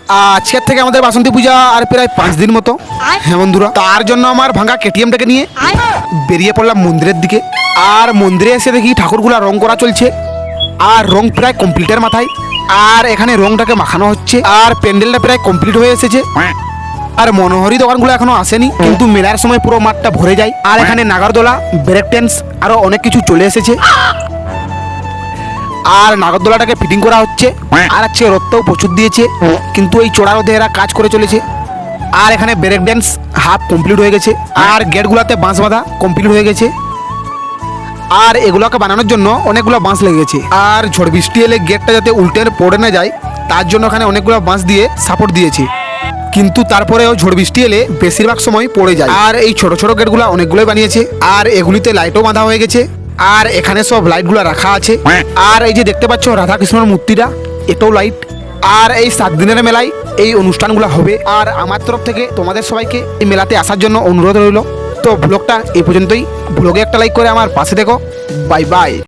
আজকের থেকে আমাদের বাসন্তী পূজা আর প্রায় 5 দিন মতো। হ্যাঁ বন্ধুরা, তার জন্য আমার ভাঙা কেটিএমটাকে নিয়ে বেরিয়ে পড়লাম মন্দিরের দিকে। আর মন্দিরে এসে দেখি ঠাকুরগুলা রং করা চলছে, আর রং প্রায় কমপ্লিটের মাথায়। আর এখানে রংটাকে মাখানো হচ্ছে, আর প্যান্ডেলটা প্রায় কমপ্লিট হয়ে এসেছে। আর মনোহরি দোকানগুলো এখনো আসেনি, কিন্তু মেলার সময় পুরো মাঠটা ভরে যায়। আর এখানে নাগরদোলা, ব্রেক ড্যান্স আরো অনেক কিছু চলে এসেছে। আর নাগরদোলাটাকে ফিটিং করা হচ্ছে। আর আজকে রোদটাও প্রচুর দিয়েছে, কিন্তু এই চড়া রোদে এরা কাজ করে চলেছে। আর এখানে ব্রেক ড্যান্স হাফ কমপ্লিট হয়ে গেছে, আর গেটগুলোতে বাঁশ বাঁধা কমপ্লিট হয়ে গেছে। আর এগুলোকে বানানোর জন্য অনেকগুলো বাঁশ লেগে গেছে। আর ঝড় বৃষ্টি এলে গেটটা যাতে উল্টে পড়ে না যায়, তার জন্য এখানে অনেকগুলো বাঁশ দিয়ে সাপোর্ট দিয়েছে। কিন্তু তারপরেও ঝড় বৃষ্টি এলে বেশিরভাগ সময় পড়ে যায়। আর এই ছোট ছোট গেটগুলো অনেকগুলোই বানিয়েছে, আর এগুলিতে লাইটও বাঁধা হয়ে গেছে। আর এখানে সব লাইটগুলো রাখা আছে। আর এই যে দেখতে পাচ্ছ রাধা কৃষ্ণর মূর্তিটা, এটাও লাইট। আর এই 7 দিনের মেলায় এই অনুষ্ঠানগুলো হবে। আর আমার তরফ থেকে তোমাদের সবাইকে এই মেলাতে আসার জন্য অনুরোধ রইল। তো ব্লগটা এই পর্যন্তই। ব্লগে একটা লাইক করে আমার পাশে দেখো। Bye bye.